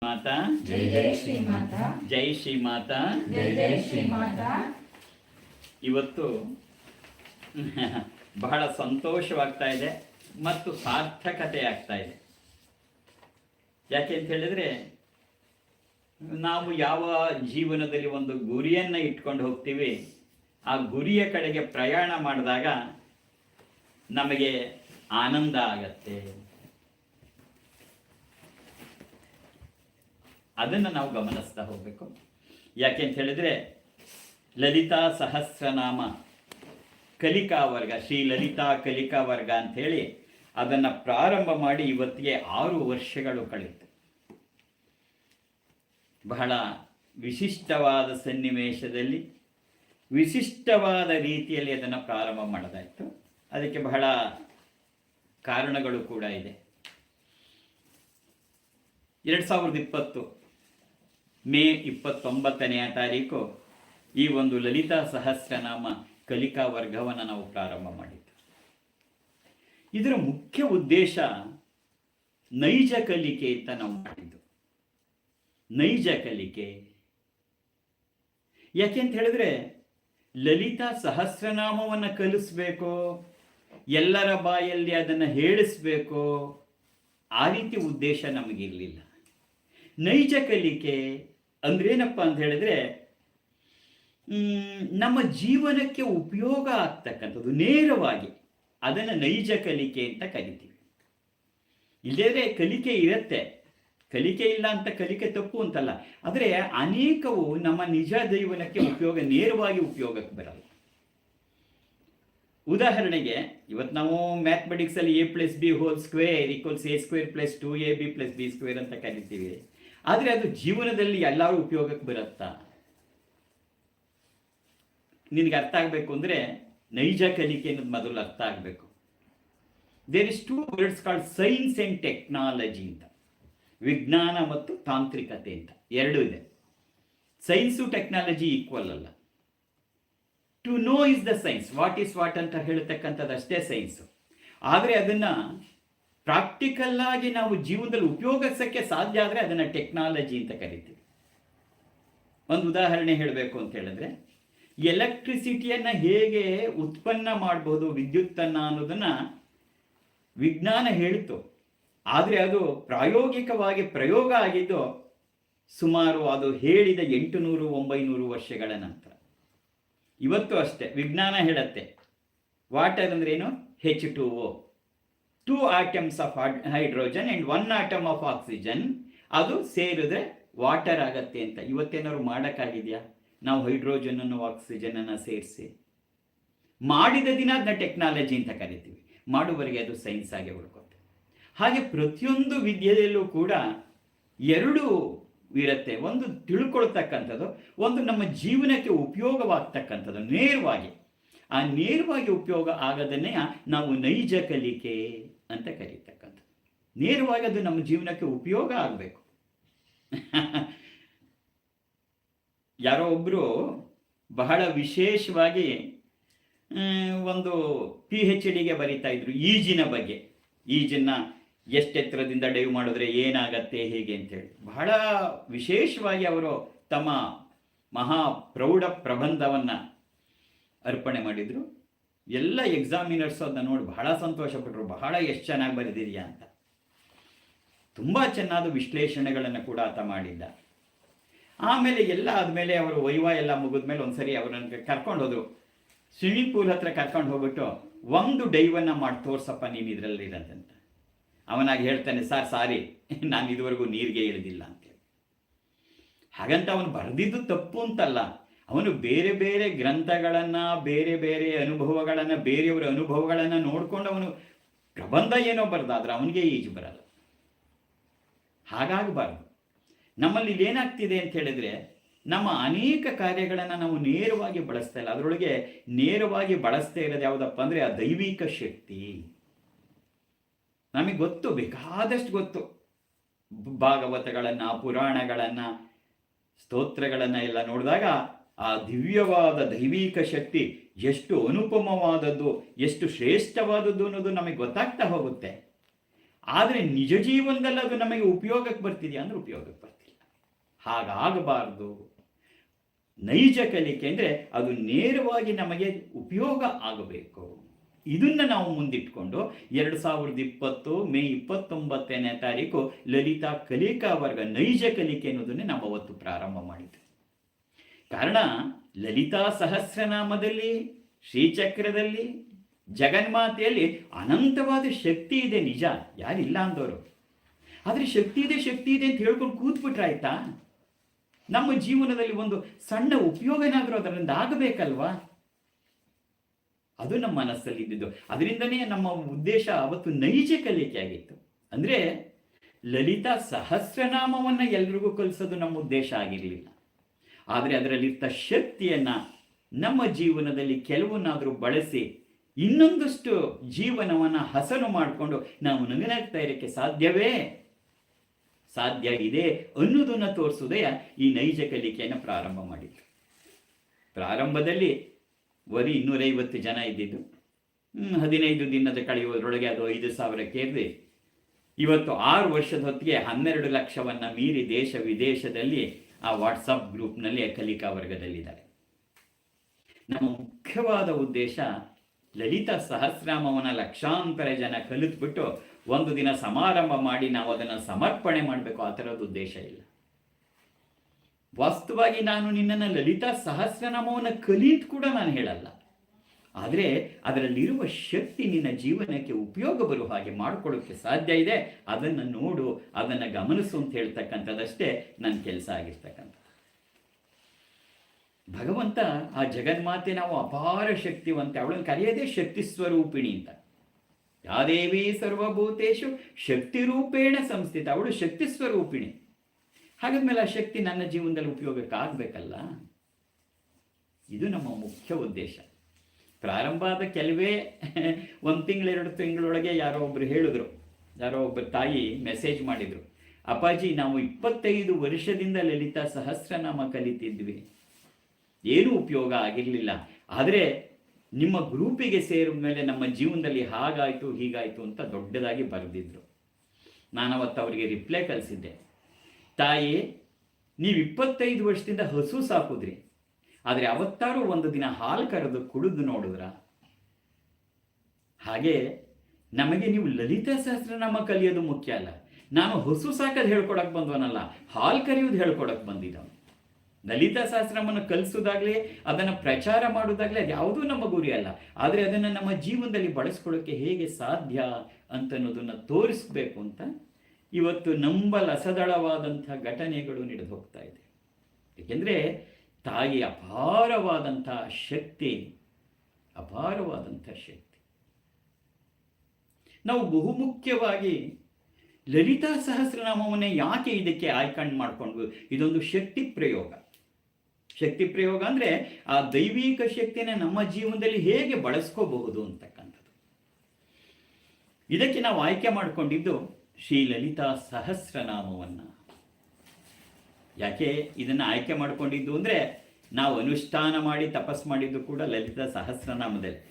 ಮಾತಾ ಜೈ ಜೈ ಶ್ರೀ ಮಾತಾ. ಜೈ ಶ್ರೀ ಮಾತಾ. ಜೈ ಜೈ ಶ್ರೀ ಮಾತಾ. ಇವತ್ತು ಬಹಳ ಸಂತೋಷವಾಗ್ತಾ ಇದೆ ಮತ್ತು ಸಾರ್ಥಕತೆ ಆಗ್ತಾ ಇದೆ. ಯಾಕೆ ಅಂತ ಹೇಳಿದ್ರೆ, ನಾವು ಯಾವ ಜೀವನದಲ್ಲಿ ಒಂದು ಗುರಿಯನ್ನು ಇಟ್ಕೊಂಡು ಹೋಗ್ತೀವಿ, ಆ ಗುರಿಯ ಕಡೆಗೆ ಪ್ರಯಾಣ ಮಾಡಿದಾಗ ನಮಗೆ ಆನಂದ ಆಗತ್ತೆ. ಅದನ್ನು ನಾವು ಗಮನಿಸ್ತಾ ಹೋಗಬೇಕು. ಯಾಕೆ ಅಂತ ಹೇಳಿದ್ರೆ, ಲಲಿತಾ ಸಹಸ್ರನಾಮ ಕಲಿಕಾ ವರ್ಗ, ಶ್ರೀ ಲಲಿತಾ ಕಲಿಕಾ ವರ್ಗ ಅಂಥೇಳಿ ಅದನ್ನು ಪ್ರಾರಂಭ ಮಾಡಿ ಇವತ್ತಿಗೆ 6 ವರ್ಷಗಳು ಕಳೆಯಿತು. ಬಹಳ ವಿಶಿಷ್ಟವಾದ ಸನ್ನಿವೇಶದಲ್ಲಿ ವಿಶಿಷ್ಟವಾದ ರೀತಿಯಲ್ಲಿ ಅದನ್ನು ಪ್ರಾರಂಭ ಮಾಡೋದಾಯಿತು. ಅದಕ್ಕೆ ಬಹಳ ಕಾರಣಗಳು ಕೂಡ ಇದೆ. 2020 ಮೇ 29ನೇ ತಾರೀಕು ಈ ಒಂದು ಲಲಿತಾ ಸಹಸ್ರನಾಮ ಕಲಿಕಾ ವರ್ಗವನ್ನು ನಾವು ಪ್ರಾರಂಭ ಮಾಡಿದ್ದು. ಇದರ ಮುಖ್ಯ ಉದ್ದೇಶ ನೈಜ ಕಲಿಕೆ ಅಂತ ನಾವು ಮಾಡಿದ್ದು. ನೈಜ ಕಲಿಕೆ ಯಾಕೆ ಅಂತ ಹೇಳಿದ್ರೆ, ಲಲಿತಾ ಸಹಸ್ರನಾಮವನ್ನು ಕಲಿಸ್ಬೇಕು, ಎಲ್ಲರ ಬಾಯಲ್ಲಿ ಅದನ್ನು ಹೇಳಿಸ್ಬೇಕು, ಆ ರೀತಿ ಉದ್ದೇಶ ನಮಗಿರಲಿಲ್ಲ. ನೈಜ ಕಲಿಕೆ ಅಂದ್ರೇನಪ್ಪ ಅಂತ ಹೇಳಿದ್ರೆ, ನಮ್ಮ ಜೀವನಕ್ಕೆ ಉಪಯೋಗ ಆಗ್ತಕ್ಕಂಥದ್ದು ನೇರವಾಗಿ, ಅದನ್ನು ನೈಜ ಕಲಿಕೆ ಅಂತ ಕರಿತೀವಿ. ಇಲ್ಲದೇ ಕಲಿಕೆ ಇರುತ್ತೆ, ಕಲಿಕೆ ಇಲ್ಲ ಅಂತ ಕಲಿಕೆ ತಪ್ಪು ಅಂತಲ್ಲ, ಆದರೆ ಅನೇಕವು ನಮ್ಮ ನಿಜ ಜೀವನಕ್ಕೆ ನೇರವಾಗಿ ಉಪಯೋಗಕ್ಕೆ ಬರಲ್ಲ. ಉದಾಹರಣೆಗೆ, ಇವತ್ತು ನಾವು ಮ್ಯಾಥಮೆಟಿಕ್ಸಲ್ಲಿ a+b² = a² + 2ab + b² ಅಂತ ಕರಿತೀವಿ. ಆದರೆ ಅದು ಜೀವನದಲ್ಲಿ ಎಲ್ಲರೂ ಉಪಯೋಗಕ್ಕೆ ಬರುತ್ತಾ? ನಿನಗೆ ಅರ್ಥ ಆಗಬೇಕು ಅಂದರೆ ನೈಜ ಕಲಿಕೆ ಅನ್ನೋದು ಮೊದಲು ಅರ್ಥ ಆಗಬೇಕು. There is 2 words called science and technology ಅಂತ. ವಿಜ್ಞಾನ ಮತ್ತು ತಾಂತ್ರಿಕತೆ ಅಂತ 2 ಇದೆ. ಸೈನ್ಸು ಟೆಕ್ನಾಲಜಿ ಈಕ್ವಲ್ ಅಲ್ಲ. To know is the science, what is what ಅಂತ ಹೇಳ್ತಕ್ಕಂಥದ್ದು ಅಷ್ಟೇ ಸೈನ್ಸು. ಆದರೆ ಅದನ್ನು ಪ್ರಾಕ್ಟಿಕಲ್ ಆಗಿ ನಾವು ಜೀವನದಲ್ಲಿ ಉಪಯೋಗಿಸೋಕ್ಕೆ ಸಾಧ್ಯ ಆದರೆ ಅದನ್ನು ಟೆಕ್ನಾಲಜಿ ಅಂತ ಕರಿತೀವಿ. ಒಂದು ಉದಾಹರಣೆ ಹೇಳಬೇಕು ಅಂತ ಹೇಳಿದ್ರೆ, ಎಲೆಕ್ಟ್ರಿಸಿಟಿಯನ್ನು ಹೇಗೆ ಉತ್ಪನ್ನ ಮಾಡ್ಬೋದು, ವಿದ್ಯುತ್ತನ್ನು ಅನ್ನೋದನ್ನು ವಿಜ್ಞಾನ ಹೇಳಿತು. ಆದರೆ ಅದು ಪ್ರಾಯೋಗಿಕವಾಗಿ ಪ್ರಯೋಗ ಆಗಿದ್ದು ಸುಮಾರು ಅದು ಹೇಳಿದ 800-900 ವರ್ಷಗಳ ನಂತರ. ಇವತ್ತು ಅಷ್ಟೇ ವಿಜ್ಞಾನ ಹೇಳುತ್ತೆ, ವಾಟರ್ ಅಂದ್ರೇನು, H2O, 2 atoms of hydrogen and 1 atom of oxygen, ಅದು ಸೇರಿದ್ರೆ ವಾಟರ್ ಆಗತ್ತೆ ಅಂತ. ಇವತ್ತೇನಾದ್ರು ಮಾಡೋಕ್ಕಾಗಿದೆಯಾ? ನಾವು ಹೈಡ್ರೋಜನನ್ನು ಆಕ್ಸಿಜನನ್ನು ಸೇರಿಸಿ ಮಾಡಿದ ದಿನ ಅದನ್ನ ಟೆಕ್ನಾಲಜಿ ಅಂತ ಕರಿತೀವಿ, ಮಾಡುವವರೆಗೆ ಅದು ಸೈನ್ಸ್ ಆಗಿ ಉಳ್ಕೊತ್ತೆ. ಹಾಗೆ ಪ್ರತಿಯೊಂದು ವಿದ್ಯೆಯಲ್ಲೂ ಕೂಡ 2 ಇರುತ್ತೆ. ಒಂದು ತಿಳ್ಕೊಳ್ತಕ್ಕಂಥದ್ದು, ಒಂದು ನಮ್ಮ ಜೀವನಕ್ಕೆ ಉಪಯೋಗವಾಗ್ತಕ್ಕಂಥದ್ದು ನೇರವಾಗಿ. ಆ ನೇರವಾಗಿ ಉಪಯೋಗ ಆಗೋದನ್ನೇ ನಾವು ನೈಜ ಕಲಿಕೆ ಅಂತ ಕರೀತಕ್ಕಂಥದ್ದು. ನೇರವಾಗಿ ಅದು ನಮ್ಮ ಜೀವನಕ್ಕೆ ಉಪಯೋಗ ಆಗಬೇಕು. ಯಾರೋ ಒಬ್ಬರು ಬಹಳ ವಿಶೇಷವಾಗಿ ಒಂದು PhD ಬರೀತಾ ಇದ್ರು ಈಜಿನ ಬಗ್ಗೆ. ಈಜನ್ನು ಎಷ್ಟೆತ್ತರದಿಂದ ಡೈವ್ ಮಾಡಿದ್ರೆ ಏನಾಗತ್ತೆ ಹೇಗೆ ಅಂತೇಳಿ ಬಹಳ ವಿಶೇಷವಾಗಿ ಅವರು ತಮ್ಮ ಮಹಾ ಪ್ರೌಢ ಪ್ರಬಂಧವನ್ನು ಅರ್ಪಣೆ ಮಾಡಿದರು. ಎಲ್ಲ ಎಕ್ಸಾಮಿನರ್ಸ್ ಅದನ್ನ ನೋಡಿ ಬಹಳ ಸಂತೋಷಪಟ್ಟರು. ಬಹಳ ಎಷ್ಟು ಚೆನ್ನಾಗಿ ಬರೆದಿದೆಯಾ ಅಂತ. ತುಂಬ ಚೆನ್ನಾದ ವಿಶ್ಲೇಷಣೆಗಳನ್ನು ಕೂಡ ಆತ ಮಾಡಿದ್ದ. ಆಮೇಲೆ ಎಲ್ಲ ಆದಮೇಲೆ ಅವರು ವೈವಾ ಎಲ್ಲ ಮುಗಿದ್ಮೇಲೆ ಒಂದ್ಸರಿ ಅವರನ್ನು ಕರ್ಕೊಂಡು ಹೋದರು. ಸ್ವಿಮ್ಮಿಂಗ್ ಪೂಲ್ ಹತ್ರ ಕರ್ಕೊಂಡು ಹೋಗ್ಬಿಟ್ಟು, ಒಂದು ಡೈವನ್ನು ಮಾಡಿ ತೋರ್ಸಪ್ಪ ನೀನು ಇದರಲ್ಲಿ ಇರೋದಂತ. ಅವನಾಗಿ ಹೇಳ್ತಾನೆ, ಸಾರಿ ನಾನು ಇದುವರೆಗೂ ನೀರಿಗೆ ಇಳಿದಿಲ್ಲ ಅಂತೇಳಿ. ಹಾಗಂತ ಅವನು ಬರೆದಿದ್ದು ತಪ್ಪು ಅಂತಲ್ಲ. ಅವನು ಬೇರೆ ಬೇರೆ ಗ್ರಂಥಗಳನ್ನು, ಬೇರೆ ಬೇರೆ ಅನುಭವಗಳನ್ನು, ಬೇರೆಯವರ ಅನುಭವಗಳನ್ನು ನೋಡಿಕೊಂಡು ಅವನು ಪ್ರಬಂಧ ಏನೋ ಬರೆದಾದ್ರೆ ಅವನಿಗೆ ಈಜು ಬರಲ್ಲ. ಹಾಗಾಗಬಾರ್ದು. ನಮ್ಮಲ್ಲಿ ಇಲ್ಲೇನಾಗ್ತಿದೆ ಅಂತ ಹೇಳಿದ್ರೆ, ನಮ್ಮ ಅನೇಕ ಕಾರ್ಯಗಳನ್ನು ನಾವು ನೇರವಾಗಿ ಬಳಸ್ತಾ ಇಲ್ಲ. ಅದರೊಳಗೆ ನೇರವಾಗಿ ಬಳಸ್ತಾ ಇರೋದು ಯಾವುದಪ್ಪ ಅಂದರೆ ಆ ದೈವಿಕ ಶಕ್ತಿ. ನಮಗೆ ಗೊತ್ತು, ಬೇಕಾದಷ್ಟು ಗೊತ್ತು. ಭಾಗವತಗಳನ್ನು, ಪುರಾಣಗಳನ್ನು, ಸ್ತೋತ್ರಗಳನ್ನು ಎಲ್ಲ ನೋಡಿದಾಗ ಆ ದಿವ್ಯವಾದ ದೈವಿಕ ಶಕ್ತಿ ಎಷ್ಟು ಅನುಪಮವಾದದ್ದು, ಎಷ್ಟು ಶ್ರೇಷ್ಠವಾದದ್ದು ಅನ್ನೋದು ನಮಗೆ ಗೊತ್ತಾಗ್ತಾ ಹೋಗುತ್ತೆ. ಆದರೆ ನಿಜ ಜೀವನದಲ್ಲಿ ಅದು ನಮಗೆ ಉಪಯೋಗಕ್ಕೆ ಬರ್ತಿದೆಯಾ ಅಂದರೆ ಉಪಯೋಗಕ್ಕೆ ಬರ್ತಿಲ್ಲ. ಹಾಗಾಗಬಾರ್ದು. ನೈಜ ಕಲಿಕೆ ಅಂದರೆ ಅದು ನೇರವಾಗಿ ನಮಗೆ ಉಪಯೋಗ ಆಗಬೇಕು. ಇದನ್ನು ನಾವು ಮುಂದಿಟ್ಕೊಂಡು 2020 ಮೇ 29ನೇ ತಾರೀಕು ಲಲಿತಾ ಕಲಿಕಾ ವರ್ಗ ನೈಜ ಕಲಿಕೆ ಅನ್ನೋದನ್ನೇ ನಾವು ಅವತ್ತು ಪ್ರಾರಂಭ ಮಾಡಿದ್ವಿ. ಕಾರಣ ಲಲಿತಾ ಸಹಸ್ರನಾಮದಲ್ಲಿ, ಶ್ರೀಚಕ್ರದಲ್ಲಿ, ಜಗನ್ಮಾತೆಯಲ್ಲಿ ಅನಂತವಾದ ಶಕ್ತಿ ಇದೆ, ನಿಜ, ಯಾರಿಲ್ಲ ಅಂದವರು. ಆದರೆ ಶಕ್ತಿ ಇದೆ ಅಂತ ಹೇಳ್ಕೊಂಡು ಕೂತ್ಬಿಟ್ರಾಯ್ತಾ? ನಮ್ಮ ಜೀವನದಲ್ಲಿ ಒಂದು ಸಣ್ಣ ಉಪಯೋಗನಾದರೂ ಅದರಿಂದ ಆಗಬೇಕಲ್ವಾ? ಅದು ನಮ್ಮ ಮನಸ್ಸಲ್ಲಿ ಇದ್ದಿದ್ದು. ಅದರಿಂದನೇ ನಮ್ಮ ಉದ್ದೇಶ ಅವತ್ತು ನೈಜ ಕಲಿಕೆ ಆಗಿತ್ತು. ಅಂದರೆ ಲಲಿತಾ ಸಹಸ್ರನಾಮವನ್ನು ಎಲ್ರಿಗೂ ಕಲಿಸೋದು ನಮ್ಮ ಉದ್ದೇಶ ಆಗಿರಲಿಲ್ಲ. ಆದರೆ ಅದರಲ್ಲಿರ್ತ ಶಕ್ತಿಯನ್ನು ನಮ್ಮ ಜೀವನದಲ್ಲಿ ಕೆಲವನ್ನಾದರೂ ಬಳಸಿ ಇನ್ನೊಂದಷ್ಟು ಜೀವನವನ್ನು ಹಸನು ಮಾಡಿಕೊಂಡು ನಾವು ನಗನಾಗ್ತಾ ಇರೋಕ್ಕೆ ಸಾಧ್ಯ ಇದೆ ಅನ್ನೋದನ್ನು ತೋರಿಸೋದೇ ಈ ನೈಜ ಕಲಿಕೆಯನ್ನು ಪ್ರಾರಂಭ ಮಾಡಿತ್ತು. ಪ್ರಾರಂಭದಲ್ಲಿ ಬರೀ 250 ಜನ ಇದ್ದಿದ್ದು. 15 ದಿನದ ಕಳೆಯುವುದರೊಳಗೆ ಅದು 5,000 ಏರಿ ಇವತ್ತು 6 ವರ್ಷದ ಹೊತ್ತಿಗೆ 12 ಲಕ್ಷವನ್ನು ಮೀರಿ ದೇಶ ವಿದೇಶದಲ್ಲಿ ಆ ವಾಟ್ಸಪ್ ಗ್ರೂಪ್ನಲ್ಲಿ ಕಲಿಕಾ ವರ್ಗದಲ್ಲಿದ್ದಾರೆ. ನಮ್ಮ ಮುಖ್ಯವಾದ ಉದ್ದೇಶ ಲಲಿತಾ ಸಹಸ್ರನಾಮವನ್ನು ಲಕ್ಷಾಂತರ ಜನ ಕಲಿತ್ಬಿಟ್ಟು ಒಂದು ದಿನ ಸಮಾರಂಭ ಮಾಡಿ ನಾವು ಅದನ್ನು ಸಮರ್ಪಣೆ ಮಾಡಬೇಕು, ಆ ಥರದ ಉದ್ದೇಶ ಇಲ್ಲ. ವಾಸ್ತವವಾಗಿ ನಾನು ನಿನ್ನನ್ನು ಲಲಿತಾ ಸಹಸ್ರನಾಮವನ್ನು ಕಲಿತ್ ಕೂಡ ನಾನು ಹೇಳಲ್ಲ. ಆದರೆ ಅದರಲ್ಲಿರುವ ಶಕ್ತಿ ನಿನ್ನ ಜೀವನಕ್ಕೆ ಉಪಯೋಗ ಬರುವ ಹಾಗೆ ಮಾಡಿಕೊಳ್ಳೋಕ್ಕೆ ಸಾಧ್ಯ ಇದೆ. ಅದನ್ನು ನೋಡು, ಅದನ್ನು ಗಮನಿಸು ಅಂತ ಹೇಳ್ತಕ್ಕಂಥದ್ದಷ್ಟೇ ನನ್ನ ಕೆಲಸ ಆಗಿರ್ತಕ್ಕಂಥದ್ದು. ಭಗವಂತ ಆ ಜಗನ್ಮಾತೆ ನಾವು ಅಪಾರ ಶಕ್ತಿವಂತೆ, ಅವಳನ್ನು ಕರೆಯೋದೇ ಶಕ್ತಿ ಸ್ವರೂಪಿಣಿ ಅಂತ. ಯಾದೇವಿ ಸರ್ವಭೂತೇಶು ಶಕ್ತಿ ರೂಪೇಣ ಸಂಸ್ಥಿತ, ಅವಳು ಶಕ್ತಿ ಸ್ವರೂಪಿಣಿ. ಹಾಗಾದ್ಮೇಲೆ ಆ ಶಕ್ತಿ ನನ್ನ ಜೀವನದಲ್ಲಿ ಉಪಯೋಗಕ್ಕೆ ಆಗಬೇಕಲ್ಲ. ಇದು ನಮ್ಮ ಮುಖ್ಯ ಉದ್ದೇಶ. ಪ್ರಾರಂಭ ಆದ ಕೆಲವೇ 1 ತಿಂಗಳು 2 ತಿಂಗಳೊಳಗೆ ಯಾರೋ ಒಬ್ರು ಹೇಳಿದ್ರು, ಯಾರೋ ಒಬ್ಬರು ತಾಯಿ ಮೆಸೇಜ್ ಮಾಡಿದ್ರು, ಅಪ್ಪಾಜಿ ನಾವು 25 ವರ್ಷದಿಂದ ಲಲಿತಾ ಸಹಸ್ರನಾಮ ಕಲಿತಿದ್ವಿ, ಏನೂ ಉಪಯೋಗ ಆಗಿರಲಿಲ್ಲ. ಆದರೆ ನಿಮ್ಮ ಗ್ರೂಪಿಗೆ ಸೇರಿದ ಮೇಲೆ ನಮ್ಮ ಜೀವನದಲ್ಲಿ ಹಾಗಾಯಿತು ಹೀಗಾಯಿತು ಅಂತ ದೊಡ್ಡದಾಗಿ ಬರೆದಿದ್ರು. ನಾನು ಅವತ್ತು ಅವರಿಗೆ ರಿಪ್ಲೈ ಕಳಿಸಿದ್ದೆ, ತಾಯಿ ನೀವು 25 ವರ್ಷದಿಂದ ಹಸು ಸಾಕುದ್ರಿ, ಆದರೆ ಅವತ್ತಾರು ಒಂದು ದಿನ ಹಾಲು ಕರೆದು ಕುಡಿದು ನೋಡಿದ್ರ? ಹಾಗೆ ನಮಗೆ ನೀವು ಲಲಿತಾ ಸಹಸ್ರನಾಮ ಕಲಿಯೋದು ಮುಖ್ಯ ಅಲ್ಲ. ನಾನು ಹಸು ಸಾಕೋದು ಹೇಳ್ಕೊಡಕ್ಕೆ ಬಂದವನಲ್ಲ, ಹಾಲು ಕರೆಯೋದು ಹೇಳ್ಕೊಡಕ್ಕೆ ಬಂದಿದ್ದವನು. ಲಲಿತಾ ಸಹಸ್ರನಾಮವನ್ನು ಕಲಿಸೋದಾಗಲಿ ಅದನ್ನು ಪ್ರಚಾರ ಮಾಡೋದಾಗಲಿ ಅದು ಯಾವುದೂ ನಮ್ಮ ಗುರಿ ಅಲ್ಲ. ಆದರೆ ಅದನ್ನು ನಮ್ಮ ಜೀವನದಲ್ಲಿ ಬಳಸ್ಕೊಳ್ಳೋಕ್ಕೆ ಹೇಗೆ ಸಾಧ್ಯ ಅಂತನ್ನೋದನ್ನು ತೋರಿಸ್ಬೇಕು ಅಂತ ಇವತ್ತು ನಂಬಲಸದಳವಾದಂಥ ಘಟನೆಗಳು ನಡೆದು ಹೋಗ್ತಾ ಇದೆ. ಏಕೆಂದರೆ ತಾಯಿ ಅಪಾರವಾದಂಥ ಶಕ್ತಿ. ನಾವು ಬಹುಮುಖ್ಯವಾಗಿ ಲಲಿತಾ ಸಹಸ್ರನಾಮವನ್ನೇ ಯಾಕೆ ಇದಕ್ಕೆ ಆಯ್ಕೊಂಡು ಮಾಡಿಕೊಂಡು, ಇದೊಂದು ಶಕ್ತಿ ಪ್ರಯೋಗ ಅಂದರೆ ಆ ದೈವಿಕ ಶಕ್ತಿನ ನಮ್ಮ ಜೀವನದಲ್ಲಿ ಹೇಗೆ ಬಳಸ್ಕೋಬಹುದು ಅಂತಕ್ಕಂಥದ್ದು. ಇದಕ್ಕೆ ನಾವು ಆಯ್ಕೆ ಮಾಡಿಕೊಂಡಿದ್ದು ಶ್ರೀ ಲಲಿತಾ ಸಹಸ್ರನಾಮವನ್ನು. ಯಾಕೆ ಇದನ್ನು ಆಯ್ಕೆ ಮಾಡಿಕೊಂಡಿದ್ದು ಅಂದರೆ ನಾವು ಅನುಷ್ಠಾನ ಮಾಡಿ ತಪಸ್ ಮಾಡಿದ್ದು ಕೂಡ ಲಲಿತಾ ಸಹಸ್ರನಾಮದಲ್ಲಿ.